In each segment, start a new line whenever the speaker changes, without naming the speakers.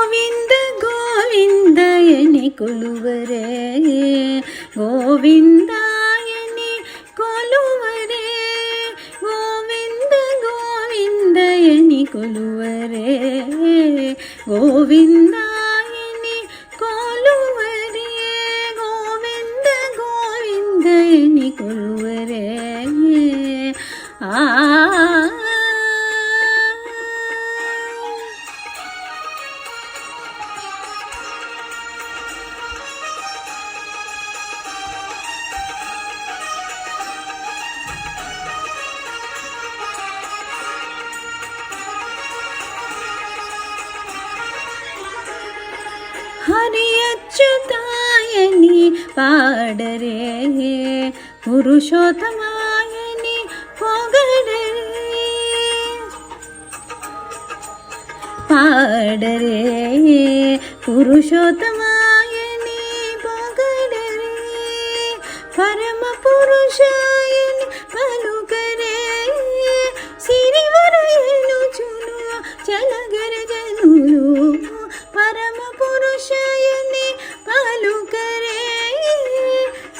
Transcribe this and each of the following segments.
ಗೋವಿಂದ ಗೋವಿಂದಯನಿ ಕೊಲುವರೆ ಗೋವಿಂದಾಯನಿ ಕೊಲುವರೆ ಗೋವಿಂದ ಗೋವಿಂದಯನಿ ಕೊಲುವರೆ ಗೋವಿಂದಾಯನಿ ಕೊಲುವರೆ ಗೋವಿಂದ ಗೋವಿಂದಯನಿ ಕೊಲುವರೆ ಹರಿ ಅಚ್ಯುತಾಯನಿ ಪಾಡರೆ ಪುರುಷೋತ್ತಮಾಯನಿ ಹೊಗಡರೆ ಪಾಡರೆ ಪುರುಷೋತ್ತಮಾಯನಿ ಹೊಗಡರೆ ಪರಮ ಪುರುಷಾಯನಿ ಪಲುಕರೆ ಸಿರಿವರಯನು ಚುನು ಚಲಗರ ಜನುಲು ಪರಮ ಪುರುಷಾಯನಿ ಪಲುಕರೆ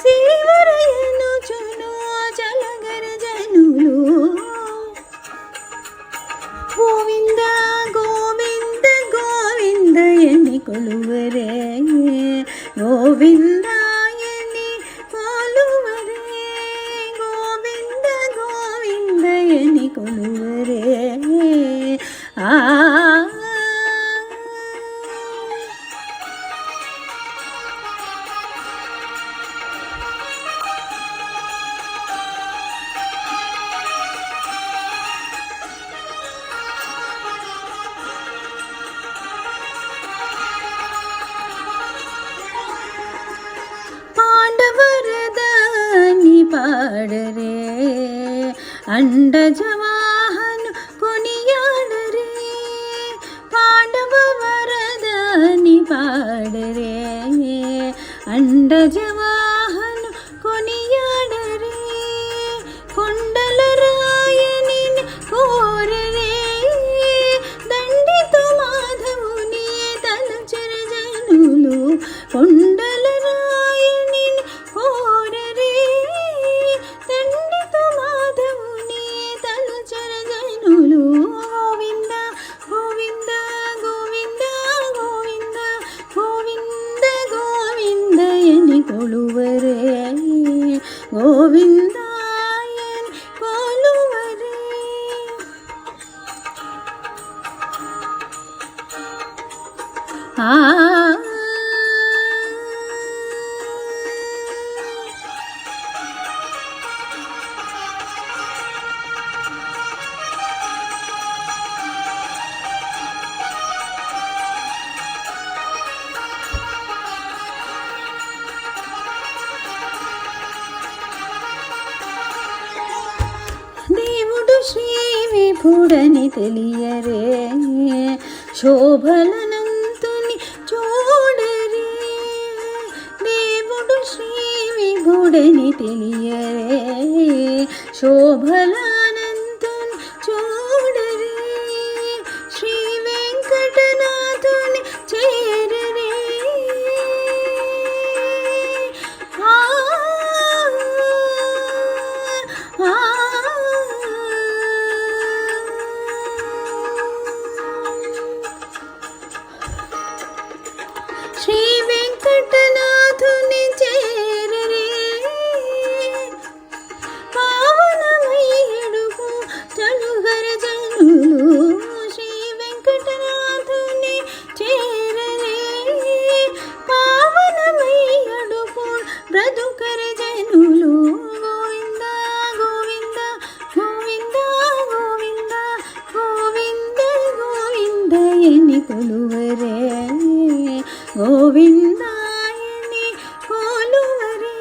ಸಿರಿವರಯನು ಚುನು ಚಲಗರ ಜನುಲು ಗೋವಿಂದ ಗೋವಿಂದ ಗೋವಿಂದಯನಿ ಕೊಲುವರೆ ಗೋವಿಂದಾಯನಿ ಕೊಲುವರೆ ಗೋವಿಂದ ಗೋವಿಂದಯನಿ ಕೊಲುವರೆ ಪಾಡರೆ ಅಂಡಜವಾಹನು ಕೊನಿಯಾಡರೆ ಪಾಂಡವ ವರದನಿ ಪಾಡರೆ ಅಂಡಜವಾಹನು ಕೊನಿಯಾಡರೆ ಕೊಂಡಲರಾಯನಿ ಕೋರರೆ ದಂಡಿತು ಮಾಧವುನಿ ತಲಚರ ಜನುಲು ಕೊಂಡಲರಾಯನಿ ಕೋರರೆ ದಂಡಿತು ಮಾಧವುನಿ ತಲಚರ ಜನುಲು ಗೋವಿಂದ ಗೋವಿಂದ ಗೋವಿಂದ ಗೋವಿಂದ ಗೋವಿಂದ ಗೋವಿಂದಯನಿ ಕೊಲುವರೆ ಗೋವಿಂದಾಯನಿ ಕೊಲುವರೆ దేవుడు శ్రీ విభుడని తెలియరే శోభలనంతుని చూడరే దేవుడు శ్రీ విభుడని తెలియరే శోభలనంతుని చూడరే శ్రీ వెంకటనాథుని చేరరే శ్రీ వెంకటనాథుని చేరరే పావనమయ్యడుగు చలుగర జనులు శ్రీ వెంకటనాథుని చేరరే పావనమయ్యడుగు బ్రతుకర జనులు గోవింద గోవింద గోవింద గోవింద గోవింద గోవిందయని కొలువరే ಗೋವಿಂದಾಯನಿ ಕೊಲುವರೆ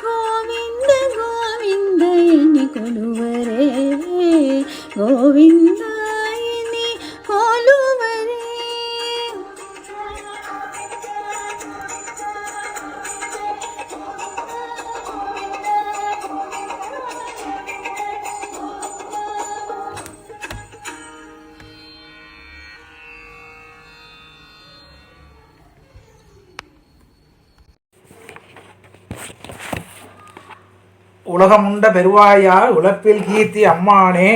ಗೋವಿಂದ ಗೋವಿಂದಯನಿ ಕೊಲುವರೆ ಗೋವಿಂದಾಯನಿ ಕೊಲುವರೆ
உலகமுண்ட பெருவாயாய் உலப்பில் கீர்த்தி அம்மானே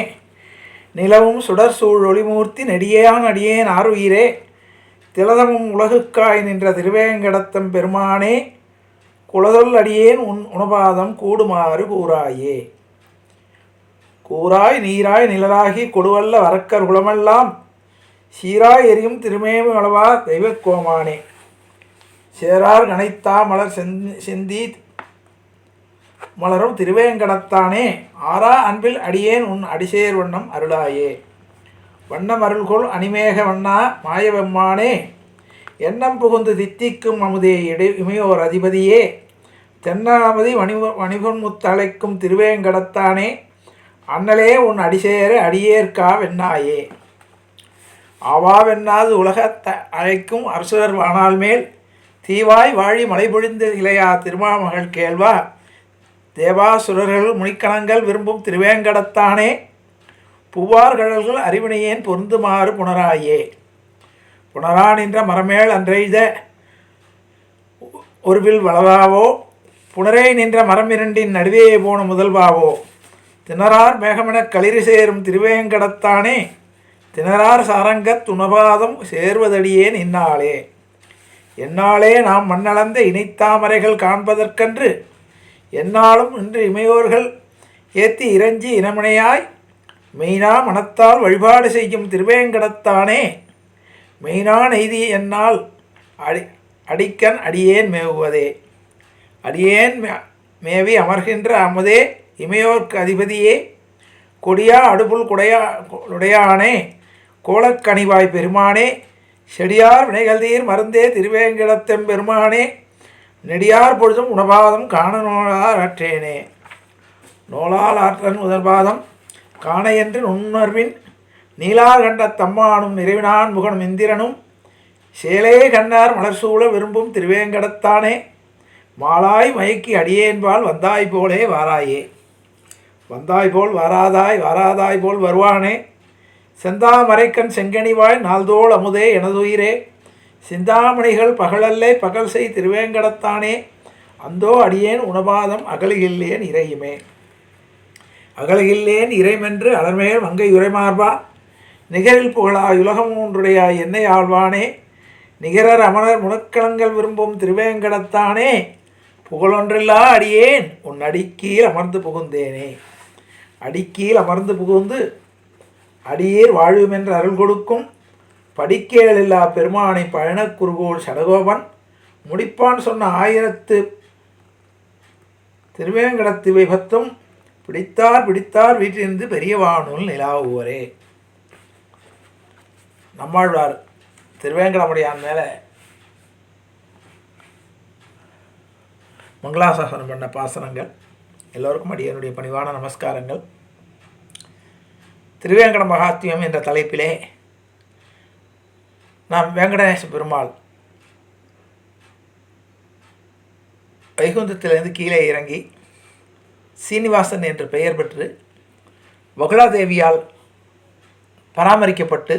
நிலவும் சுடர் சூழ் ஒளிமூர்த்தி நெடியான் அடியேன் ஆறுயிரே திலதமும் உலகுக்காய் நின்ற திருவேங்கடத்தம் பெருமானே குலதொல் அடியேன் உணபாதம் கூடுமாறு கூறாயே. கூறாய் நீராய் நிழலாகி கொடுவல்ல வரக்கர் குலமெல்லாம் சீராய் எரியும் திருமேமி அளவா தெய்வக்கோமானே சேரார் கனைத்தா மலர் செந்தி மலரும் திருவேங்கடத்தானே ஆறா அன்பில் அடியேன் உன் அடிசேர் வண்ணம் அருளாயே. வண்ணம் அருள்கொள் அணிமேக வண்ணா மாயவெம்மானே எண்ணம் புகுந்து தித்திக்கும் அமுதே இமையோர் அதிபதியே தென்னாமதி வணிபன்முத்தழைக்கும் திருவேங்கடத்தானே அண்ணலே உன் அடிசேர அடியேற்கா வெண்ணாயே. ஆவாவெண்ணாது உலகத்த அழைக்கும் அரசுவர் வானால் மேல் தீவாய் வாழி மழை பொழிந்த இளையா திருமாமகள் கேள்வா தேவாசுரர்கள் முனிக்கணங்கள் விரும்பும் திருவேங்கடத்தானே பூவார் கடல்கள் அறிவினையேன் பொருந்துமாறு புனராயே. புனரா நின்ற மரமேல் அன்றெய்த ஒருவில் வளவாவோ புனரே நின்ற மரம் இரண்டின் நடுவே போன முதல்வாவோ திணறார் மேகமெனக் களிறு சேரும் திருவேங்கடத்தானே திணறார் சாரங்கத் துணபாதம் சேர்வதடியேன் இந்நாளே. எந்நாளே நாம் மண்ணளந்த இணைத்தாமரைகள் காண்பதற்கன்று எந்நாளும் இன்று இமையோர்கள் ஏத்தி இறைஞ்சி இனமனையாய் மெய்னா மனத்தால் வழிபாடு செய்யும் திருவேங்கடத்தானே மெய்னா நெய்தி என்னால் அடிக்கன் அடியேன் மேவுவதே. அடியேன் மேவி அமர்கின்ற அமுதே இமையோர்க்கு அதிபதியே கொடியா அடுபுல் உடையானே கோலக்கணிவாய் பெருமானே செடியார் வினைகள்தீர் மருந்தே திருவேங்கடத்தெம் பெருமானே நெடியார் பொழுதும் உணபாதம் காண நோளால் ஆற்றேனே. நோளால் ஆற்றன் முதற்பாதம் காண என்று நுண்ணர்வின் நீலார் கண்ட தம்மானும் நிறைவினான் முகனும் இந்திரனும் சேலே கண்ணார் மலர்சூழ விரும்பும் திருவேங்கடத்தானே மாலாய் மயக்கி அடியேன்பால் வந்தாய் போலே வாராயே. வந்தாய் போல் வாராதாய் வாராதாய் போல் வருவானே செந்தாமரைக்கண் செங்கனிவாய் நாள்தோள் அமுதே எனதுயிரே சிந்தாமணிகள் பகலல்லே பகல் செய் திருவேங்கடத்தானே அந்தோ அடியேன் உணபாதம் அகலுகில்லேன் இறையுமே. அகலுகில்லேன் இறைமென்று அலர்மேல் மங்கை உரைமார்பா நிகரில் புகழாய் உலகம் ஒன்றுடைய என்னை ஆழ்வானே நிகரர் அமரர் முனக்களங்கள் விரும்பும் திருவேங்கடத்தானே புகழொன்றில்லா அடியேன் உன் அடிக்கீழ் அமர்ந்து புகுந்தேனே. அடிக்கீழ் அமர்ந்து புகுந்து அடியேர் வாழ்வுமென்று அருள் கொடுக்கும் படிக்கேளில்லா பெருமானை பழனக்குறுகோள் சடகோபன் முடிப்பான் சொன்ன 1000 திருவேங்கடத்து விபத்தும் பிடித்தார் வீட்டிலிருந்து பெரியவானுள் நிலாவுவரே. நம்மாழ்வார் திருவேங்கடமுடையான் மேலே மங்களாசாசனம் பண்ண பாசனங்கள் எல்லோருக்கும் அடியனுடைய பணிவான நமஸ்காரங்கள். திருவேங்கட மகாத்மியம் என்ற தலைப்பிலே நாம் வெங்கடேச பெருமாள் வைகுந்தத்திலிருந்து கீழே இறங்கி சீனிவாசன் என்று பெயர் பெற்று வகுலாதேவியால் பராமரிக்கப்பட்டு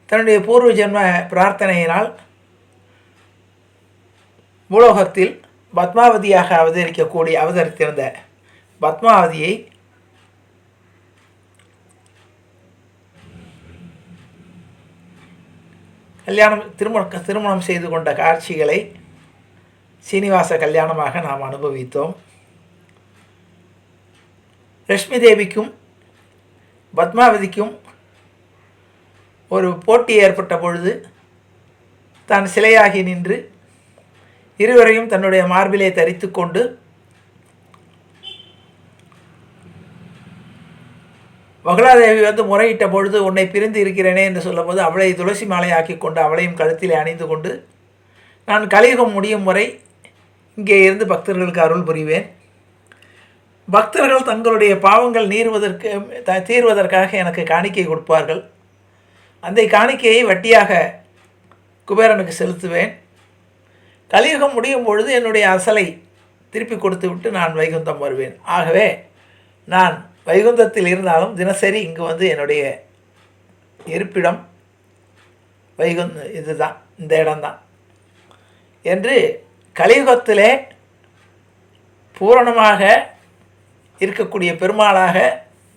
தன்னுடைய பூர்வ ஜென்ம பிரார்த்தனையினால் பூலோகத்தில் பத்மாவதியாக அவதரித்திருந்த பத்மாவதியை திருமணம் செய்து கொண்ட காட்சிகளை சீனிவாச கல்யாணமாக நாம் அனுபவித்தோம். லட்சுமி தேவிக்கும் பத்மாவதிக்கும் ஒரு போட்டி ஏற்பட்ட பொழுது தான் சிலையாகி நின்று இருவரையும் தன்னுடைய மார்பிலே தரித்து கொண்டு வகுலாதேவி முறையிட்ட பொழுது உன்னை பிரிந்து இருக்கிறேனே என்று சொல்லும்போது அவளை துளசி மாலையாக்கி கொண்டு அவளையும் கழுத்திலே அணிந்து கொண்டு நான் கலியுகம் முடியும் வரை இங்கே இருந்து பக்தர்களுக்கு அருள் புரிவேன். பக்தர்கள் தங்களுடைய பாவங்கள் தீர்வதற்காக எனக்கு காணிக்கை கொடுப்பார்கள். அந்த காணிக்கையை வட்டியாக குபேரனுக்கு செலுத்துவேன். கலியுகம் முடியும் பொழுது என்னுடைய அசலை திருப்பி கொடுத்து விட்டு நான் வைகுந்தம் வருவேன். ஆகவே நான் வைகுந்தத்தில் இருந்தாலும் தினசரி இங்கு என்னுடைய இருப்பிடம் இதுதான், இந்த இடம்தான். என்று கலியுகத்திலே பூரணமாக இருக்கக்கூடிய பெருமாளாக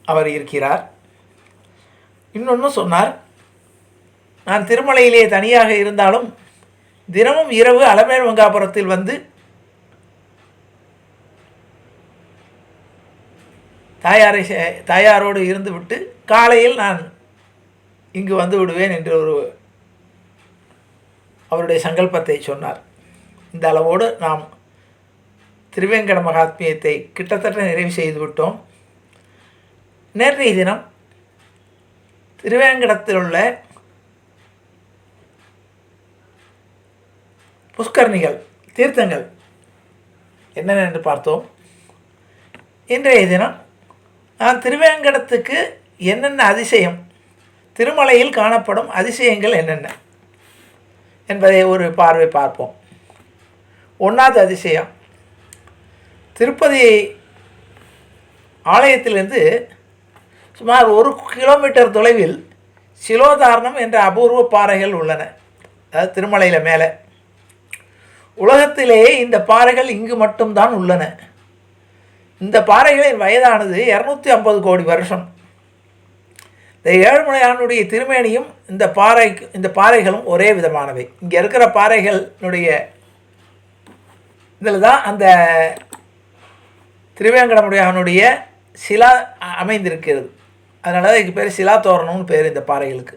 அவர் இருக்கிறார். இன்னொன்று சொன்னார், நான் திருமலையிலே தனியாக இருந்தாலும் தினமும் இரவு அலமேல் மங்காபுரத்தில் வந்து தாயாரோடு இருந்துவிட்டு காலையில் நான் இங்கு வந்து விடுவேன் என்று அவருடைய சங்கல்பத்தை சொன்னார். இந்த அளவோடு நாம் திருவேங்கட மகாத்மியத்தை கிட்டத்தட்ட நிறைவு செய்து விட்டோம். நேற்றைய தினம் திருவேங்கடத்தில் உள்ள புஷ்கரணிகள், தீர்த்தங்கள் என்னென்ன என்று பார்த்தோம். இன்றைய தினம் நான் திருவேங்கடத்துக்கு என்னென்ன அதிசயம், திருமலையில் காணப்படும் அதிசயங்கள் என்னென்ன என்பதை ஒரு பார்வை பார்ப்போம். 1வது அதிசயம், திருப்பதி ஆலயத்திலிருந்து சுமார் 1 கிலோமீட்டர் தொலைவில் சிலோதாரணம் என்ற அபூர்வ பாறைகள் உள்ளன. அதாவது திருமலையில் மேலே. உலகத்திலேயே இந்த பாறைகள் இங்கு மட்டும்தான் உள்ளன. இந்த பாறைகளின் வயதானது 250 கோடி வருஷம். இந்த ஏழுமலையானுடைய திருமேனியும் இந்த பாறைகளும் ஒரே விதமானவை. இங்கே இருக்கிற பாறைகளுடைய இதில் தான் அந்த திருவேங்கடமுடையானுடைய சிலா அமைந்திருக்கிறது. அதனால தான் இதுக்கு பேர் சிலா தோரணம்னு பேர் இந்த பாறைகளுக்கு.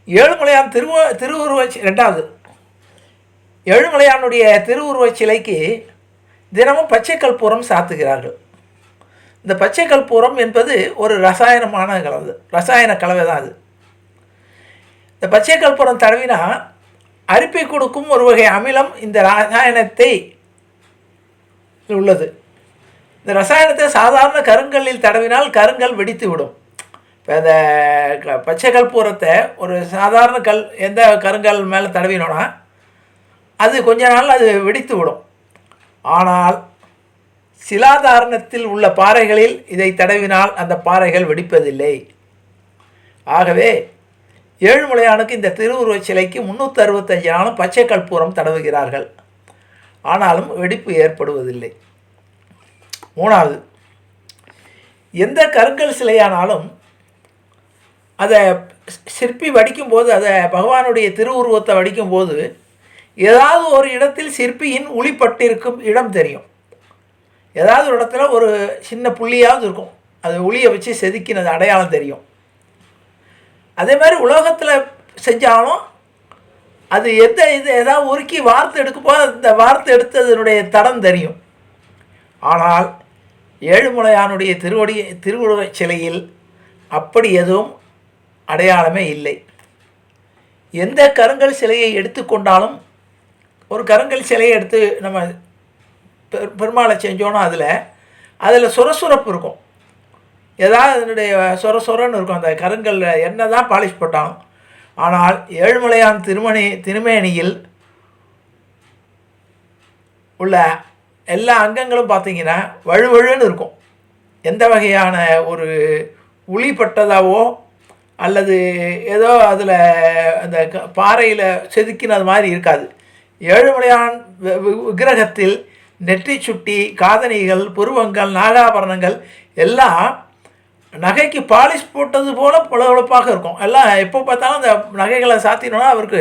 ஏழுமலையான் திருவுருவ 2வது ஏழுமலையானுடைய திருவுருவச் சிலைக்கு தினமும் பச்சை கற்பூரம் சாத்துகிறார்கள். இந்த பச்சை கற்பூரம் என்பது ஒரு ரசாயன கலவை தான். அது இந்த பச்சை கற்பூரம் தடவினா அரிப்பை கொடுக்கும் ஒரு வகை அமிலம் இந்த ரசாயனத்தை உள்ளது. இந்த ரசாயனத்தை சாதாரண கருங்கல்லில் தடவினால் கருங்கல் வெடித்து விடும். இப்போ இந்த பச்சை கற்பூரத்தை ஒரு சாதாரண எந்த கருங்கல் மேலே தடவினோன்னா அது கொஞ்ச நாள் அது வெடித்து விடும். ஆனால் சிலாதாரணத்தில் உள்ள பாறைகளில் இதை தடவினால் அந்த பாறைகள் வெடிப்பதில்லை. ஆகவே ஏழுமலையானுக்கு இந்த திருவுருவச் சிலைக்கு 365 நாளும் பச்சை கற்பூரம் தடவுகிறார்கள். ஆனாலும் வெடிப்பு ஏற்படுவதில்லை. 3வது, எந்த கருங்கல் சிலையானாலும் அதை சிற்பி வடிக்கும்போது, அதை பகவானுடைய திருவுருவத்தை வடிக்கும்போது ஏதாவது ஒரு இடத்தில் சிற்பியின் உளிப்பட்டிருக்கும் இடம் தெரியும். ஏதாவது ஒரு இடத்துல ஒரு சின்ன புள்ளியாவது இருக்கும். அது உளியை வச்சு செதுக்கினது அடையாளம் தெரியும். அதே மாதிரி உலோகத்தில் செஞ்சாலும் அது ஏதாவது உருக்கி வார்த்தை எடுக்கும்போது அந்த வார்த்தை எடுத்ததனுடைய தடம் தெரியும். ஆனால் ஏழுமலையானுடைய திருவுருவச் சிலையில் அப்படி எதுவும் அடையாளமே இல்லை. எந்த கருங்கல் சிலையை எடுத்துக்கொண்டாலும், ஒரு கருங்கல் சிலையை எடுத்து நம்ம பெருமாளை செஞ்சோன்னா அதில் சுரசுரப்பு இருக்கும். ஏதாவது அதனுடைய சொரன்னு இருக்கும் அந்த கருங்கல், என்ன தான் பாலிஷ் போட்டாலும். ஆனால் ஏழுமலையான் திருமேனியில் உள்ள எல்லா அங்கங்களும் பார்த்திங்கன்னா வழுவழுன்னு இருக்கும். எந்த வகையான ஒரு உளிப்பட்டதாவோ அல்லது ஏதோ அதில் அந்த பாறையில் செதுக்கினது மாதிரி இருக்காது. ஏழுமலையான் விக்கிரகத்தில் நெற்றி சுட்டி, காதணிகள், புருவங்கள், நாகாபரணங்கள் எல்லாம் நகைக்கு பாலிஷ் போட்டது போல் புலவெளப்பாக இருக்கும். எல்லாம் எப்போ பார்த்தாலும் அந்த நகைகளை சாத்தினோன்னா அவருக்கு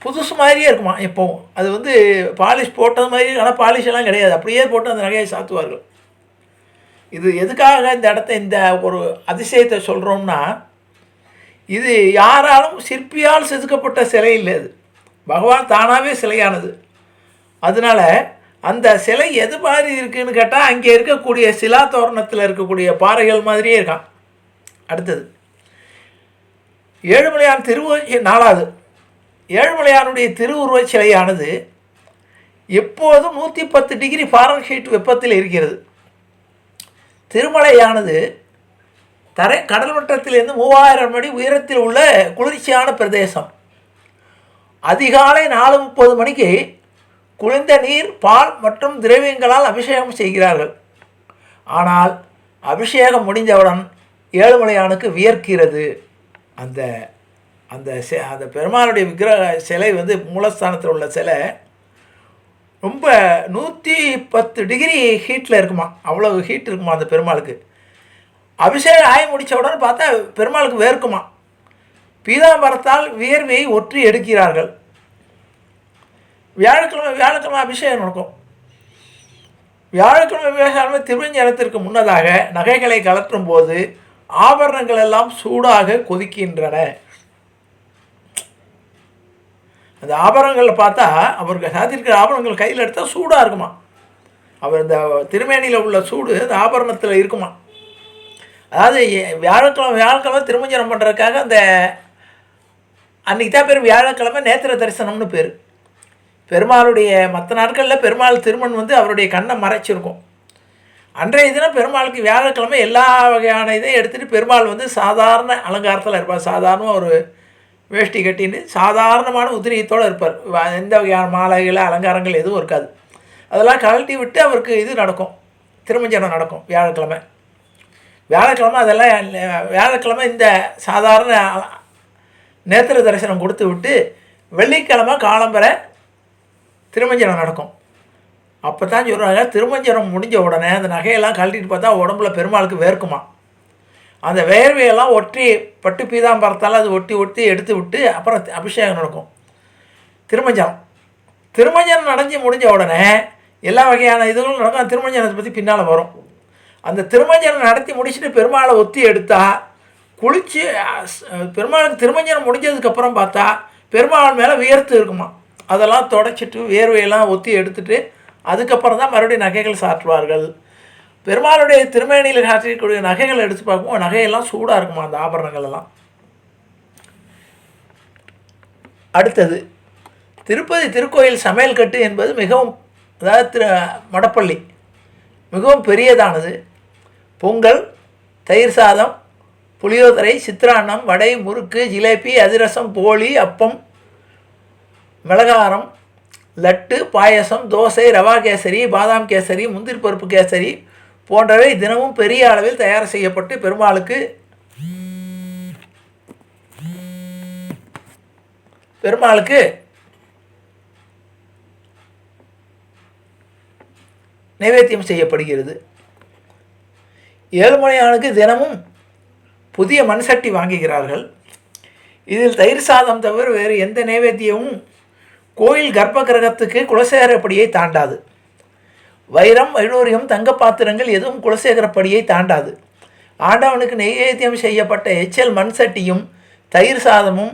புதுசு மாதிரியே இருக்குமா எப்போவும். அது பாலிஷ் போட்டது மாதிரி, ஆனால் பாலிஷ் எல்லாம் கிடையாது, அப்படியே போட்டு அந்த நகையை சாத்துவார்கள். இது எதுக்காக இந்த ஒரு அதிசயத்தை சொல்கிறோம்னா, இது யாராலும் சிற்பியால் செதுக்கப்பட்ட சிலை இல்லை. அது பகவான் தானாகவே சிலையானது. அதனால் அந்த சிலை எது மாதிரி இருக்குதுன்னு கேட்டால் அங்கே இருக்கக்கூடிய சிலா தோரணத்தில் இருக்கக்கூடிய பாறைகள் மாதிரியே இருக்கான். அடுத்தது ஏழுமலையான் 4வது ஏழுமலையானுடைய திருவுருவச் சிலையானது எப்போதும் 110 டிகிரி ஃபாரன்ஹீட் வெப்பத்தில் இருக்கிறது. திருமலையானது கடல் மட்டத்திலிருந்து 3000 அடி உயரத்தில் உள்ள குளிர்ச்சியான பிரதேசம். அதிகாலை 4:30 மணிக்கு குளிர்ந்த நீர், பால் மற்றும் திரவியங்களால் அபிஷேகம் செய்கிறார்கள். ஆனால் அபிஷேகம் முடிந்தவுடன் ஏழுமலையானுக்கு வியர்க்கிறது. அந்த பெருமாளுடைய விக்கிரக சிலை வந்து மூலஸ்தானத்தில் உள்ள சிலை ரொம்ப 110 டிகிரி ஹீட்டில் இருக்குமா, அவ்வளோ ஹீட் இருக்குமா அந்த பெருமாளுக்கு. அபிஷேகம் ஆகி முடித்த உடனே பார்த்தா பெருமாளுக்கு வேர்க்குமா. பீதாம்பரத்தால் வியர்வையை ஒற்றி எடுக்கிறார்கள். வியாழக்கிழமை அபிஷேகம் நடக்கும். வியாழக்கிழமை திருமஞ்சனத்திற்கு முன்னதாக நகைகளை கலற்றும் போது ஆபரணங்கள் எல்லாம் சூடாக கொதிக்கின்றன. அந்த ஆபரணங்களில் பார்த்தா அவருக்கு சாத்திருக்கிற ஆபரணங்கள் கையில் எடுத்தால் சூடாக இருக்குமா. அவர் இந்த திருமேனியில் உள்ள சூடு அந்த ஆபரணத்தில் இருக்குமா. அதாவது வியாழக்கிழமை திருமஞ்சனம் பண்ணுறதுக்காக அந்த அன்றைக்கி தான் பேர் வியாழக்கிழமை நேத்திர தரிசனம்னு பேர். பெருமாளுடைய மற்ற நாட்களில் பெருமாள் திருமண் வந்து அவருடைய கண்ணை மறைச்சிருக்கும். அன்றைய தினம் பெருமாளுக்கு வியாழக்கிழமை எல்லா வகையான இதையும் எடுத்துகிட்டு பெருமாள் வந்து சாதாரண அலங்காரத்தில் இருப்பார். சாதாரணமாக ஒரு வேஷ்டி கட்டின்னு சாதாரணமான உதிரியத்தோடு இருப்பார். எந்த வகையான மாலைகள் அலங்காரங்கள் எதுவும் இருக்காது. அதெல்லாம் கழட்டி விட்டு அவருக்கு இது நடக்கும், திருமஞ்சனம் நடக்கும் வியாழக்கிழமை. அதெல்லாம் வியாழக்கிழமை இந்த சாதாரண நேத்திர தரிசனம் கொடுத்து விட்டு வெள்ளிக்கிழமை காலம்பரை திருமஞ்சனம் நடக்கும். அப்போ தான் சொல்கிறாங்க, திருமஞ்சனம் முடிஞ்ச உடனே அந்த நகையெல்லாம் கழட்டிட்டு பார்த்தா உடம்புல பெருமாளுக்கு வேர்க்குமா. அந்த வேர்வையெல்லாம் ஒட்டி பட்டு பீதாம்பரத்தால் அது ஒட்டி எடுத்து விட்டு அப்புறம் அபிஷேகம் நடக்கும். திருமஞ்சனம் நடந்து முடிஞ்ச உடனே எல்லா வகையான இதுகளும் நடக்கும். திருமஞ்சனத்தை பற்றி பின்னால் வரும். அந்த திருமஞ்சனம் நடத்தி முடிச்சுட்டு பெருமாளை ஒத்தி எடுத்தால் குளித்து பெருமாளுக்கு திருமஞ்சனம் முடிஞ்சதுக்கப்புறம் பார்த்தா பெருமாள் மேலே வியர்த்து இருக்குமா. அதெல்லாம் தொடச்சிட்டு வேர்வையெல்லாம் ஒத்தி எடுத்துட்டு அதுக்கப்புறம் தான் மறுபடியும் நகைகள் சாற்றுவார்கள். பெருமாளுடைய திருமேனியில் சாற்றக்கூடிய நகைகள் எடுத்து பார்க்கும்போது நகையெல்லாம் சூடாக இருக்குமா அந்த ஆபரணங்கள் எல்லாம். அடுத்தது திருப்பதி திருக்கோயில் சமையல் கட்டு என்பது மிகவும், அதாவது மடப்பள்ளி மிகவும் பெரியதானது. பொங்கல், தயிர் சாதம், புளியோதரை, சித்திரான்னம், வடை, முறுக்கு, ஜிலேபி, அதிரசம், போளி, அப்பம், மிளகாரம், லட்டு, பாயசம், தோசை, ரவா கேசரி, பாதாம் கேசரி, முந்திரி பருப்பு கேசரி போன்றவை தினமும் பெரிய அளவில் தயார் செய்யப்பட்டு பெருமாளுக்கு நைவேத்தியம் செய்யப்படுகிறது. ஏழுமலையானுக்கு தினமும் புதிய மண்சட்டி வாங்குகிறார்கள். இதில் தயிர் சாதம் தவிர வேறு எந்த நைவேத்தியமும் கோயில் கர்ப்ப கிரகத்துக்கு குலசேகரப்படியை தாண்டாது. வைரம், வைடூரியம், தங்க பாத்திரங்கள் எதுவும் குலசேகரப்படியை தாண்டாது. ஆண்டவனுக்கு நைவேத்தியம் செய்யப்பட்ட எச்சல் மண் சட்டியும் தயிர் சாதமும்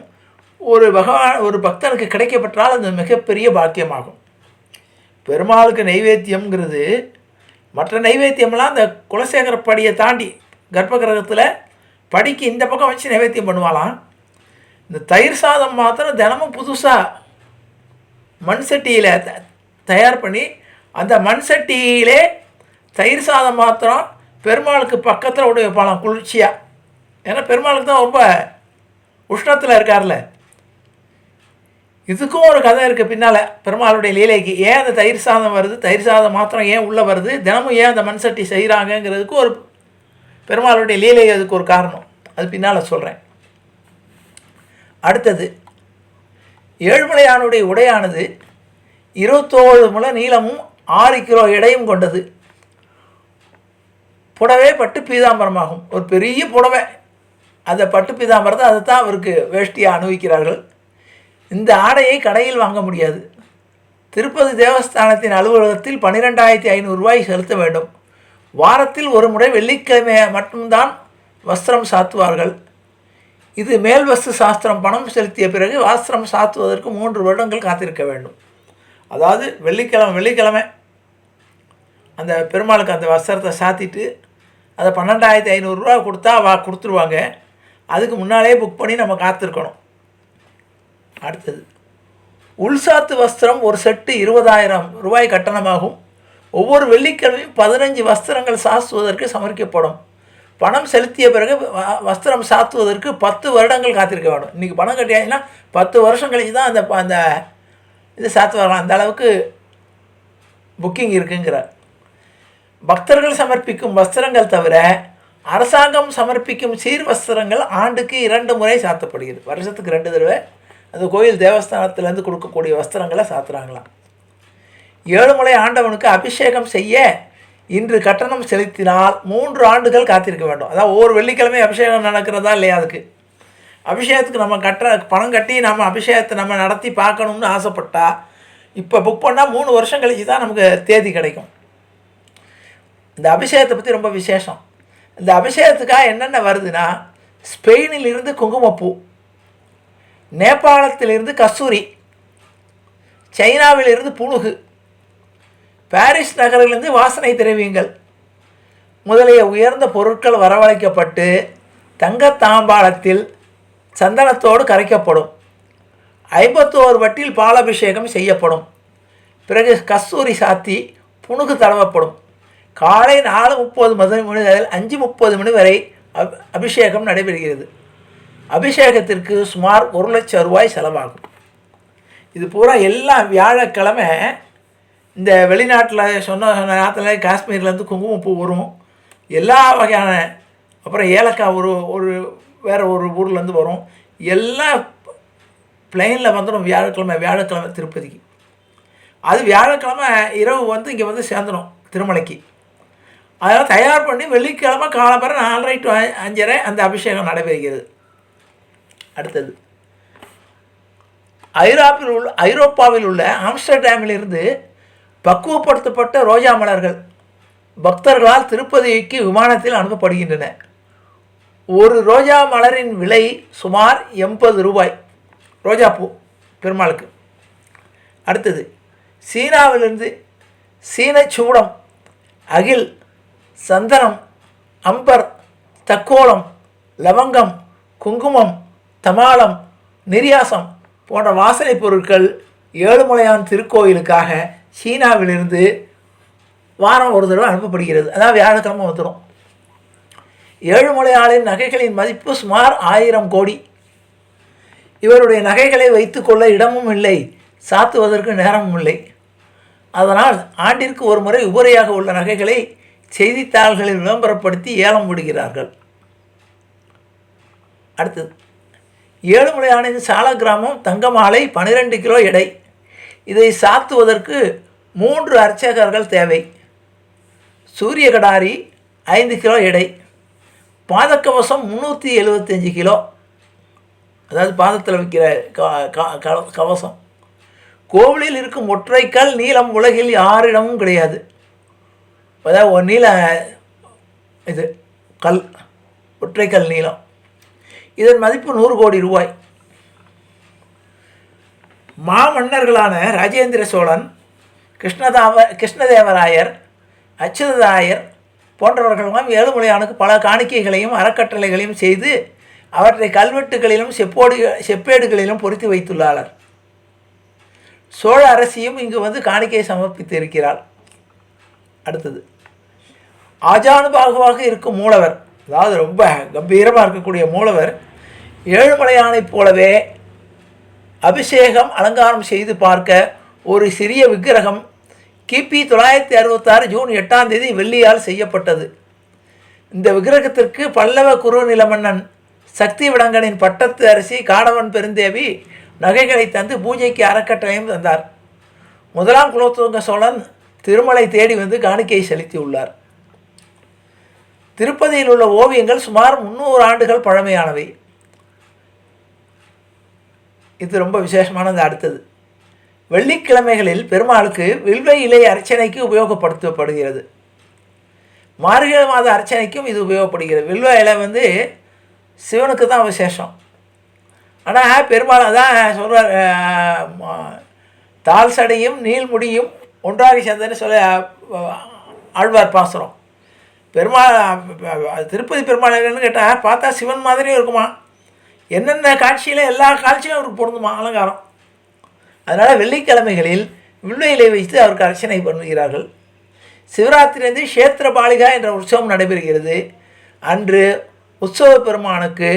ஒரு பக்தனுக்கு கிடைக்கப்பட்டால் அது மிகப்பெரிய பாக்கியமாகும். பெருமாளுக்கு நைவேத்தியம்ங்கிறது மற்ற நைவேத்தியம்லாம் அந்த குலசேகரப்படியை தாண்டி கர்ப்ப கிரகத்தில் படிக்கு இந்த பக்கம் வச்சு நைவேத்தியம் பண்ணுவாளாம். இந்த தயிர் சாதம் மாத்திரம் தினமும் புதுசாக மண் சட்டியில் தயார் பண்ணி அந்த மண் சட்டியிலே தயிர் சாதம் மாத்திரம் பெருமாளுக்கு பக்கத்தில் விட வைப்பாளாம் குளிர்ச்சியாக. ஏன்னா பெருமாளுக்கு தான் ரொம்ப உஷ்ணத்தில் இருக்கார்ல. இதுக்கும் ஒரு கதை இருக்குது பின்னால். பெருமாளுடைய லீலைக்கு ஏன் அந்த தயிர் சாதம் வருது, தயிர் சாதம் மாத்திரம் ஏன் உள்ளே வருது, தினமும் ஏன் அந்த மண் சட்டி செய்கிறாங்கங்கிறதுக்கு ஒரு பெருமாளுடைய லீலை, அதுக்கு ஒரு காரணம். அது பின்னால் சொல்கிறேன். அடுத்தது, ஏழுமலையானுடைய உடையானது 27 முழ நீளமும் 6 கிலோ எடையும் கொண்டது. புடவை பட்டு பீதாம்பரமாகும். ஒரு பெரிய புடவை, அந்த பட்டு பீதாம்பரத்தை அதை தான் அவருக்கு வேஷ்டியாக அணிவிக்கிறார்கள். இந்த ஆடையை கடையில் வாங்க முடியாது. திருப்பதி தேவஸ்தானத்தின் அலுவலகத்தில் 12,500 ரூபாய் செலுத்த வேண்டும். வாரத்தில் ஒரு முறை வெள்ளிக்கிழமை மட்டும்தான் வஸ்திரம் சாத்துவார்கள். இது மேல் வஸ்து சாஸ்திரம். பணம் செலுத்திய பிறகு வஸ்திரம் சாத்துவதற்கு 3 வருடங்கள் காத்திருக்க வேண்டும். அதாவது வெள்ளிக்கிழமை அந்த பெருமாளுக்கு அந்த வஸ்திரத்தை சாத்திட்டு அதை 12,500 ரூபா கொடுத்தா கொடுத்துருவாங்க. அதுக்கு முன்னாலே புக் பண்ணி நம்ம காத்திருக்கணும். அடுத்தது, உள்சாத்து வஸ்திரம் ஒரு செட்டு 20,000 ரூபாய் கட்டணமாகும். ஒவ்வொரு வெள்ளிக்கிழமையும் 15 வஸ்திரங்கள் சாத்துவதற்கு சமர்ப்பிக்கப்படும். பணம் செலுத்திய பிறகு வஸ்திரம் சாத்துவதற்கு 10 வருடங்கள் காத்திருக்க வேண்டும். இன்றைக்கி பணம் கட்டியாச்சுன்னா 10 வருஷம் கழிச்சு தான் அந்த இது சாத்துவாங்களாம். அந்த அளவுக்கு புக்கிங் இருக்குங்கிறார். பக்தர்கள் சமர்ப்பிக்கும் வஸ்திரங்கள் தவிர அரசாங்கம் சமர்ப்பிக்கும் சீர்வஸ்திரங்கள் ஆண்டுக்கு 2 முறை சாத்தப்படுகிறது. வருஷத்துக்கு 2 தடவை அந்த கோயில் தேவஸ்தானத்திலேருந்து கொடுக்கக்கூடிய வஸ்திரங்களை சாத்துறாங்களாம். ஏழுமலை ஆண்டவனுக்கு அபிஷேகம் செய்ய இன்று கட்டணம் செலுத்தினால் 3 ஆண்டுகள் காத்திருக்க வேண்டும். அதாவது ஒவ்வொரு வெள்ளிக்கிழமை அபிஷேகம் நடக்கிறதா இல்லையா? அதுக்கு அபிஷேகத்துக்கு நம்ம பணம் கட்டி நம்ம அபிஷேகத்தை நம்ம நடத்தி பார்க்கணும்னு ஆசைப்பட்டால் இப்போ புக் பண்ணால் 3 வருஷம் கழிச்சு தான் நமக்கு தேதி கிடைக்கும். இந்த அபிஷேகத்தை பற்றி ரொம்ப விசேஷம். இந்த அபிஷேகத்துக்காக என்னென்ன வருதுன்னா, ஸ்பெயினிலிருந்து குங்குமப்பூ, நேபாளத்திலிருந்து கஸ்தூரி, சைனாவிலிருந்து புனுகு, பாரிஸ் நகரிலிருந்து வாசனை திரவியங்கள் முதலிய உயர்ந்த பொருட்கள் வரவழைக்கப்பட்டு தங்க தாம்பாளத்தில் சந்தனத்தோடு கரைக்கப்படும். 51 வட்டில் பாலாபிஷேகம் செய்யப்படும். பிறகு கஸ்தூரி சாத்தி புனுகு தடவப்படும். காலை 4:30 மணி முதல் 5:30 மணி வரை அபிஷேகம் நடைபெறுகிறது. அபிஷேகத்திற்கு சுமார் 1 லட்சம் ரூபாய் செலவாகும். இது பூரா எல்லாம் வியாழக்கிழமை இந்த வெளிநாட்டில் சொன்ன நேரத்தில் காஷ்மீர்லேருந்து குங்குமப்பூ வரும், எல்லா வகையான, அப்புறம் ஏலக்காய் ஒரு வேறு ஒரு ஊர்லேருந்து வரும், எல்லாம் பிளெயினில் வந்துடும் வியாழக்கிழமை திருப்பதிக்கு. அது வியாழக்கிழமை இரவு இங்கே சேர்ந்துடும் திருமலைக்கு. அதெல்லாம் தயார் பண்ணி வெள்ளிக்கிழமை காலம்பரை 4:30 to 5:30 அந்த அபிஷேகம் நடைபெறுகிறது. அடுத்தது ஐரோப்பாவில் உள்ள ஆம்ஸ்டர்டாமிலிருந்து பக்குவப்படுத்தப்பட்ட ரோஜா மலர்கள் பக்தர்களால் திருப்பதிக்கு விமானத்தில் அனுப்பப்படுகின்றன. ஒரு ரோஜா மலரின் விலை சுமார் 80 ரூபாய். ரோஜாப்பூ பெருமாளுக்கு. அடுத்தது சீனாவிலிருந்து சீனச்சூடம், அகில், சந்தனம், அம்பர், தக்கோலம், லவங்கம், குங்குமம், தமாலம், நிரியாசம் போன்ற வாசனை பொருட்கள் ஏழுமலையான் திருக்கோயிலுக்காக சீனாவிலிருந்து வாரம் ஒரு தடவை அனுப்பப்படுகிறது. அதாவது வியாழக்கிழமை வந்துடும். ஏழுமலையாளின் நகைகளின் மதிப்பு சுமார் 1000 கோடி. இவருடைய நகைகளை வைத்துக்கொள்ள இடமும் இல்லை, சாத்துவதற்கு நேரமும் இல்லை. அதனால் ஆண்டிற்கு ஒரு முறை உபரியாக உள்ள நகைகளை செய்தித்தாள்களில் விளம்பரப்படுத்தி ஏலம் விடுகிறார்கள். அடுத்தது ஏழுமலையானின் சால கிராமம் தங்க மாலை 12 கிலோ எடை. இதை சாத்துவதற்கு 3 அர்ச்சகர்கள் தேவை. சூரிய கடாரி 5 கிலோ எடை. பாதக்கவசம் 375 கிலோ, அதாவது பாதத்தில் வைக்கிற கவசம். கோவிலில் இருக்கும் ஒற்றைக்கல் நீளம் உலகில் யாரிடமும் கிடையாது. அதாவது ஒரு நீள இது கல், ஒற்றைக்கல் நீளம். இதன் மதிப்பு 100 கோடி ரூபாய். மாமன்னர்களான ராஜேந்திர சோழன், கிருஷ்ணதேவராயர், அச்சுதராயர் போன்றவர்களெல்லாம் ஏழுமலையானுக்கு பல காணிக்கைகளையும் அறக்கட்டளைகளையும் செய்து அவற்றை கல்வெட்டுகளிலும் செப்பேடுகளிலும் பொறித்து வைத்துள்ளார். சோழ அரசியும் இங்கு காணிக்கையை சமர்ப்பித்து இருக்கிறார். அடுத்தது ஆஜானுபாகுவாக இருக்கும் மூலவர், அதாவது ரொம்ப கம்பீரமாக இருக்கக்கூடிய மூலவர் ஏழுமலையானைப் போலவே அபிஷேகம் அலங்காரம் செய்து பார்க்க ஒரு சிறிய விக்கிரகம் கிபி 966 ஜூன் 8ஆம் தேதி வெள்ளியால் செய்யப்பட்டது. இந்த விக்கிரகத்திற்கு பல்லவ குறுநிலமன்னன் சக்தி விடங்கனின் பட்டத்து அரசி காடவன் பெருந்தேவி நகைகளை தந்து பூஜைக்கு அறக்கட்டளையும் தந்தார். 1ஆம் குலோத்துங்க சோழன் திருமலை தேடி காணிக்கையை செலுத்தியுள்ளார். திருப்பதியில் உள்ள ஓவியங்கள் சுமார் 300 ஆண்டுகள் பழமையானவை. இது ரொம்ப விசேஷமானது. அடுத்தது வெள்ளிக்கிழமைகளில் பெருமாளுக்கு வில்வ இலை அர்ச்சனைக்கு உபயோகப்படுத்தப்படுகிறது. மார்கழி மாத அர்ச்சனைக்கும் இது உபயோகப்படுகிறது. வில்வ இலை சிவனுக்கு தான் விசேஷம். ஆனால் பெருமாள் அதான் சொல்கிறார், தால் சடையும் நீள்முடியும் ஒன்றாக சேர்ந்தன்னு சொல்ல ஆழ்வார் பாசுரம். பெருமாள் திருப்பதி பெருமாள் என்னன்னு கேட்டால் பார்த்தா சிவன் மாதிரியும் இருக்குமா, என்னென்ன காட்சியில் எல்லா காட்சியும் அவருக்கு பொருந்துமா அலங்காரம். அதனால் வெள்ளிக்கிழமைகளில் வில்வ இலை வைத்து அவருக்கு அர்ச்சனை பண்ணுகிறார்கள். சிவராத்திரி க்ஷேத்திர பாலிகா என்ற உற்சவம் நடைபெறுகிறது. அன்று உற்சவ பெருமானுக்கு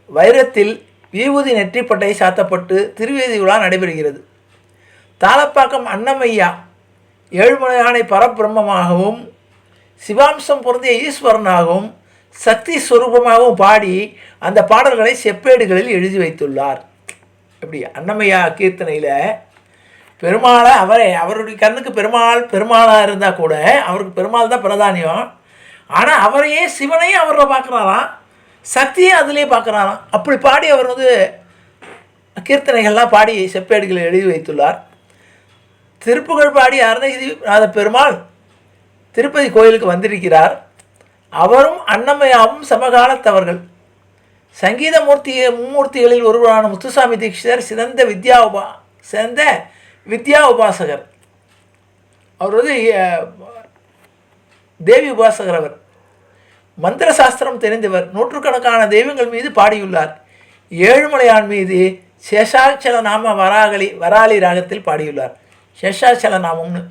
வைரத்தில் விபூதி நெற்றிப்பட்டை சாத்தப்பட்டு திருவேதி விழா நடைபெறுகிறது. தாளப்பாக்கம் அன்னமையா ஏழுமலையானை பரபிரம்மமாகவும் சிவாம்சம் பொருந்திய ஈஸ்வரனாகவும் சக்தி ஸ்வரூபமாகவும் பாடி அந்த பாடல்களை செப்பேடுகளில் எழுதி வைத்துள்ளார். எப்படி அன்னமய்யா கீர்த்தனையில் பெருமாளை அவருடைய கண்ணுக்கு பெருமாளாக இருந்தால் கூட அவருக்கு பெருமாள் தான் பிரதானியம். ஆனால் அவரையே சிவனையும் அவரில் பார்க்குறாராம், சக்தியும் அதிலே பார்க்குறாராம். அப்படி பாடி அவர் கீர்த்தனைகள்லாம் பாடி செப்பேடுகளை எழுதி வைத்துள்ளார். திருப்புகழ் பாடி அருணகிரிநாத பெருமாள் திருப்பதி கோயிலுக்கு வந்திருக்கிறார். அவரும் அன்னமய்யாவும் சமகாலத்தவர்கள். சங்கீத மும்மூர்த்திகளில் ஒருவரான முத்துசாமி தீட்சிதர் சிறந்த வித்யா உபாசகர். அவர் தேவி உபாசகர். அவர் மந்திர சாஸ்திரம் தெரிந்தவர். நூற்றுக்கணக்கான தெய்வங்கள் மீது பாடியுள்ளார். ஏழுமலையான் மீது சேஷாச்சல நாம வராளி ராகத்தில் பாடியுள்ளார். சேஷாச்சல நாமம்னு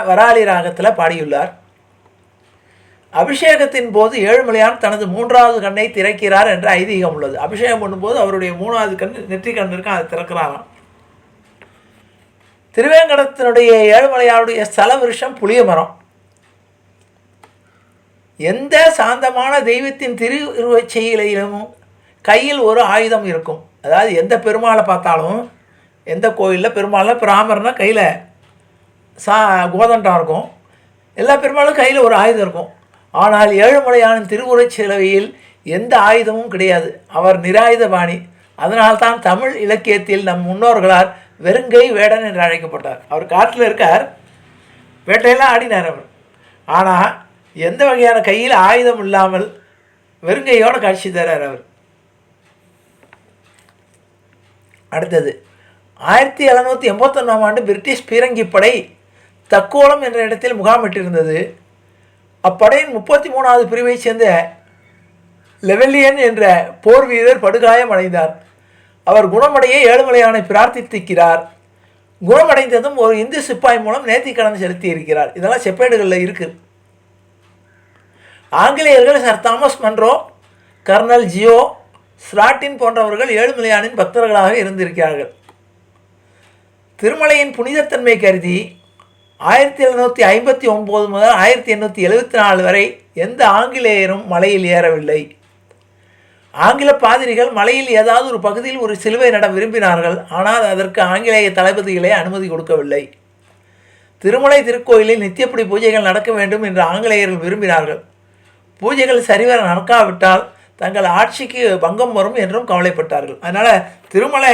வராளி ராகத்தில் பாடியுள்ளார். அபிஷேகத்தின் போது ஏழுமலையான் தனது 3வது கண்ணை திறக்கிறார் என்ற ஐதீகம் உள்ளது. அபிஷேகம் பண்ணும்போது அவருடைய 3வது கண் நெற்றி கண் இருக்கும், அதை திறக்கிறாராம். திருவேங்கடத்தினுடைய ஏழுமலையாருடைய ஸ்தல விருஷம் புளிய மரம். எந்த சாந்தமான தெய்வத்தின் திருவுருவச் செய்கையிலும் கையில் ஒரு ஆயுதம் இருக்கும். அதாவது எந்த பெருமாளை பார்த்தாலும், எந்த கோயிலில் பெருமாளில் பிராமர்னா கையில் கோதண்டம் இருக்கும், எல்லா பெருமாளும் கையில் ஒரு ஆயுதம் இருக்கும். ஆனால் ஏழுமலையானின் திருவுருவச் சிலுவையில் எந்த ஆயுதமும் கிடையாது. அவர் நிராயுத பாணி. அதனால்தான் தமிழ் இலக்கியத்தில் நம் முன்னோர்களால் வெறுங்கை வேடன் என்று அழைக்கப்பட்டார். அவர் காட்டில் இருக்கார், வேட்டையெல்லாம் ஆடினார் அவர். ஆனால் எந்த வகையான கையில் ஆயுதம் இல்லாமல் வெறுங்கையோடு காட்சி தரார் அவர். அடுத்தது 1781ஆம் ஆண்டு பிரிட்டிஷ் பீரங்கிப்படை தக்கோலம் என்ற இடத்தில் முகாமிட்டிருந்தது. அப்படையின் 33வது பிரிவைச் சேர்ந்த லெவல்லியன் என்ற போர் வீரர் படுகாயம் அடைந்தார். அவர் குணமடைய ஏழுமலையானை பிரார்த்தித்திருக்கிறார். குணமடைந்ததும் ஒரு இந்து சிப்பாய் மூலம் நேர்த்திக்கடன் செலுத்தி இருக்கிறார். இதெல்லாம் செப்பேடுகளில் இருக்குது. ஆங்கிலேயர்கள் சர் தாமஸ் மன்ரோ, கர்னல் ஜியோ ஸ்ராட்டின் போன்றவர்கள் ஏழுமலையானின் பக்தர்களாக இருந்திருக்கிறார்கள். திருமலையின் புனிதத்தன்மை கருதி 1759 முதல் 1874 வரை எந்த ஆங்கிலேயரும் மலையில் ஏறவில்லை. ஆங்கில பாதிரிகள் மலையில் ஏதாவது ஒரு பகுதியில் ஒரு சிலுவை நட விரும்பினார்கள். ஆனால் அதற்கு ஆங்கிலேய தளபதிகளே அனுமதி கொடுக்கவில்லை. திருமலை திருக்கோயிலில் நித்தியப்படி பூஜைகள் நடக்க வேண்டும் என்று ஆங்கிலேயர்கள் விரும்பினார்கள். பூஜைகள் சரிவர நடக்காவிட்டால் தங்கள் ஆட்சிக்கு பங்கம் வரும் என்றும் கவலைப்பட்டார்கள். அதனால் திருமலை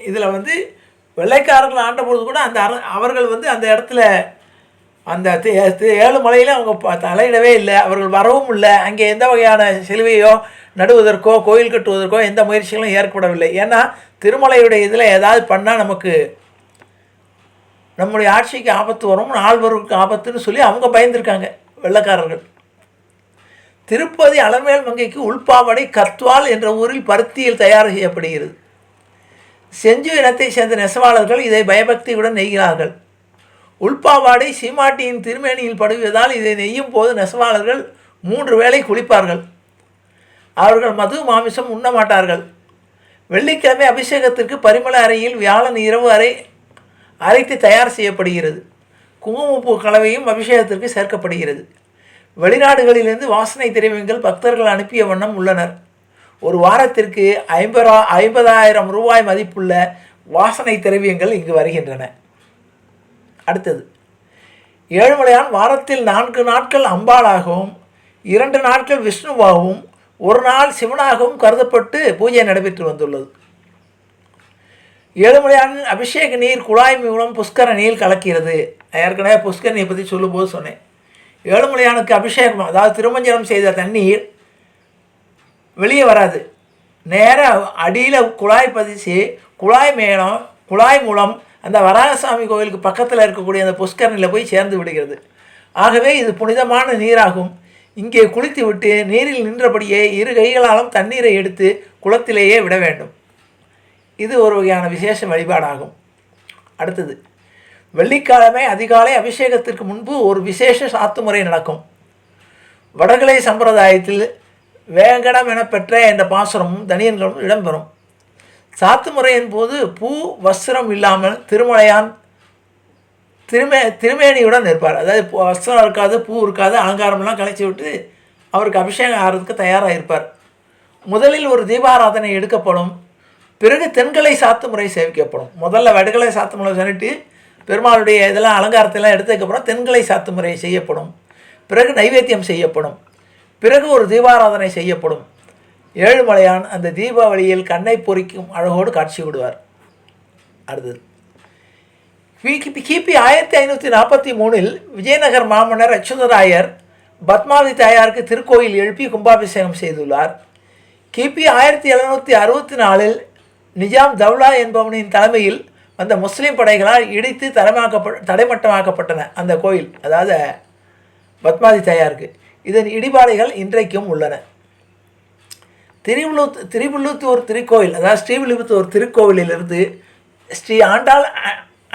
இதில் வெள்ளைக்காரர்கள் ஆண்டபோது கூட அவர்கள் அந்த இடத்துல அந்த ஏழுமலையில் அவங்க தலையிடவே இல்லை. அவர்கள் வரவும் இல்லை. அங்கே எந்த வகையான சிலுவையோ நடுவதற்கோ கோயில் கட்டுவதற்கோ எந்த முயற்சிகளும் ஏற்படவில்லை. ஏன்னா திருமலையுடைய இதில் ஏதாவது பண்ணால் நம்முடைய ஆட்சிக்கு ஆபத்து வரும், ஆள்வருக்கு ஆபத்துன்னு சொல்லி அவங்க பயந்துருக்காங்க வெள்ளைக்காரர்கள். திருப்பதி அலர்மேல் மங்கைக்கு உள்பாவடை கத்வால் என்ற ஊரில் பருத்தியில் தயார் செய்யப்படுகிறது. செஞ்சு இனத்தை சேர்ந்த நெசவாளர்கள் இதை பயபக்தியுடன் நெய்கிறார்கள். உள்பாவாடை சீமாட்டியின் திருமேனியில் படுவதால் இதை நெய்யும் போது நெசவாளர்கள் 3 வேளை குளிப்பார்கள். அவர்கள் மது மாமிசம் உண்ண மாட்டார்கள். வெள்ளிக்கிழமை அபிஷேகத்திற்கு பரிமள அறையில் வியாழன் இரவு அரைத்து தயார் செய்யப்படுகிறது. குங்குமப்பூ கலவையும் அபிஷேகத்திற்கு சேர்க்கப்படுகிறது. வெளிநாடுகளிலிருந்து வாசனை திரவியங்கள் பக்தர்கள் அனுப்பிய வண்ணம் உள்ளனர். ஒரு வாரத்திற்கு 50,000 ரூபாய் மதிப்புள்ள வாசனை திரவியங்கள் இங்கு வருகின்றன. அடுத்தது, ஏழுமலையான் வாரத்தில் 4 நாட்கள் அம்பாளாகவும் 2 நாட்கள் விஷ்ணுவாகவும் 1 நாள் சிவனாகவும் கருதப்பட்டு பூஜை நடைபெற்று வந்துள்ளது. ஏழுமலையானின் அபிஷேக நீர் குழாய் மூலம் புஷ்கரணியில் கலக்கிறது. ஏற்கனவே புஷ்கரணியை பற்றி சொல்லும்போது சொன்னேன். ஏழுமலையானுக்கு அபிஷேகம், அதாவது திருமஞ்சனம் செய்த தண்ணீர் வெளியே வராது. நேராக அடியில் குழாய் பதிச்சு குழாய் மூலம் அந்த வராகசாமி கோவிலுக்கு பக்கத்தில் இருக்கக்கூடிய அந்த புஷ்கரணியில் போய் சேர்ந்து விடுகிறது. ஆகவே இது புனிதமான நீராகும். இங்கே குளித்து விட்டு நீரில் நின்றபடியே 2 கைகளாலும் தண்ணீரை எடுத்து குளத்திலேயே விட வேண்டும். இது ஒரு வகையான விசேஷ வழிபாடாகும். அடுத்தது, வெள்ளிக்கிழமை அதிகாலை அபிஷேகத்திற்கு முன்பு ஒரு விசேஷ சாத்து முறை நடக்கும். வடகலை சம்பிரதாயத்தில் வேங்கடம் எனப்பெற்ற என்ற பாசுரமும் தனியன்களும் இடம்பெறும். சாத்து முறையின் போது பூ வஸ்திரம் இல்லாமல் திருமலையான் திருமேனியுடன் இருப்பார். அதாவது வஸ்திரம் இருக்காது, பூ இருக்காது, அலங்காரமெல்லாம் கலைச்சி விட்டு அவருக்கு அபிஷேகம் ஆகிறதுக்கு தயாராக இருப்பார். முதலில் ஒரு தீபாராதனை எடுக்கப்படும். பிறகு தென்கலை சாத்து முறை சேவிக்கப்படும். முதல்ல வடகலை சாத்து முறை சொல்லிட்டு பெருமாளுடைய இதெல்லாம் அலங்காரத்தெல்லாம் எடுத்ததுக்கப்புறம் தென்கலை சாத்து முறை செய்யப்படும். பிறகு நைவேத்தியம் செய்யப்படும். பிறகு ஒரு தீபாராதனை செய்யப்படும். ஏழுமலையான் அந்த தீபாவளியில் கண்ணை பொறிக்கும் அழகோடு காட்சி விடுவார். அடுத்தது கிபி 1543 விஜயநகர் மாமன்னர் அச்சுதராயர் பத்மாவதி தாயாருக்கு திருக்கோயில் எழுப்பி கும்பாபிஷேகம் செய்துள்ளார். கிபி 1764 நிஜாம் தௌலா என்பவனின் தலைமையில் வந்த முஸ்லீம் படைகளால் இடித்து தடைமட்டமாக்கப்பட்டன அந்த கோயில், அதாவது பத்மாவதி தாயாருக்கு. இதன் இடிபாடுகள் இன்றைக்கும் உள்ளன. திரிபுல்லூத்தூர் திருக்கோயில், அதாவது ஸ்ரீவில்லிபுத்தூர் திருக்கோவிலிருந்து ஸ்ரீ ஆண்டாள்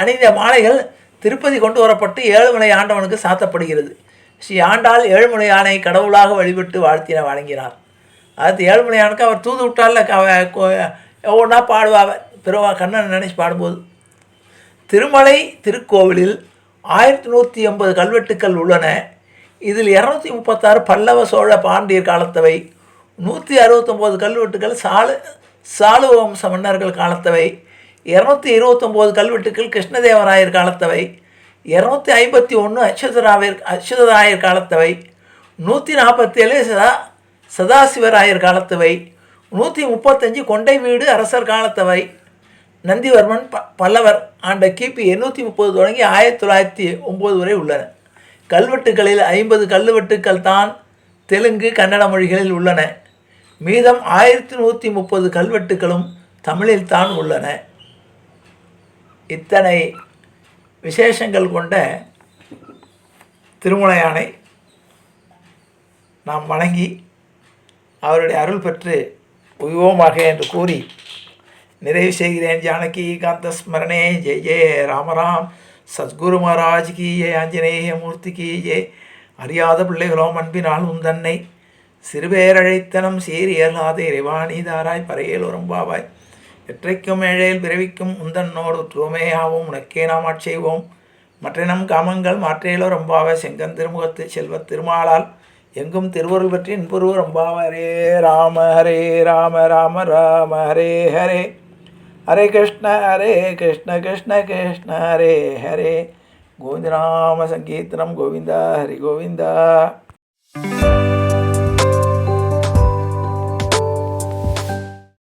அணிந்த மாலைகள் திருப்பதி கொண்டு வரப்பட்டு ஏழுமலை ஆண்டவனுக்கு சாத்தப்படுகிறது. ஸ்ரீ ஆண்டாள் ஏழுமலையானை கடவுளாக வழிபட்டு வழங்கினார். அது ஏழுமலையானுக்கு அவர் தூது விட்டால ஒவ்வொன்றா பாடுவாங்க. பிறவா கண்ணன் நினைச்சு பாடும்போது திருமலை திருக்கோவிலில் 1180 கல்வெட்டுக்கள் உள்ளன. இதில் 236 பல்லவ சோழ பாண்டியர் காலத்தவை, 169 கல்வெட்டுக்கள் சாளுவ வம்ச மன்னர்கள் காலத்தவை, 229 கல்வெட்டுக்கள் கிருஷ்ணதேவராயர் காலத்தவை, 251 அச்சுதராயர் காலத்தவை, 147 சதாசிவராயர் காலத்தவை, 135 கொண்டை வீடு அரசர் காலத்தவை. நந்திவர்மன் பல்லவர் ஆண்ட கிபி 830 தொடங்கி 1909 வரை உள்ளன. கல்வெட்டுகளில் 50 கல்வெட்டுக்கள் தான் தெலுங்கு கன்னட மொழிகளில் உள்ளன. மீதம் 1130 கல்வெட்டுக்களும் தமிழில் தான் உள்ளன. இத்தனை விசேஷங்கள் கொண்ட திருமலையானை நாம் வணங்கி அவருடைய அருள் பெற்று உய்வோமாக என்று கூறி நிறைவு செய்கிறேன். ஜானகி காந்த ஸ்மரணே ஜெய ஜெய ராமராம். சத்குரு மகாராஜ் கி ஜெய, ஆஞ்சநேய மூர்த்தி கி ஜெய. அறியாத பிள்ளைகளோம் அன்பினால் உந்தன்னை சிறுபேரழைத்தனம் சீரியலாத இறைவாணிதாராய் பறையேல் உரம்பாவாய். எற்றைக்கும் ஏழையில் பிறவிக்கும் உந்தன்னோடு உற்றுவமேயாவும் உனக்கே நாம் ஆட்செய்வோம். மற்ற நம் காமங்கள் மாற்றையிலோ ரொம்பாவை செங்கன் திருமுகத்து செல்வத் திருமாலால் எங்கும் திருவருள் பற்றி இன்புருவ ரொம்பாவ. ஹரே ராம ராம ராம ஹரே ஹரே, ஹரே கிருஷ்ண கிருஷ்ண கிருஷ்ண ஹரே ஹரே. கோவிந்தநாம சங்கீர்த்தனம் கோவிந்தா ஹரி கோவிந்தா.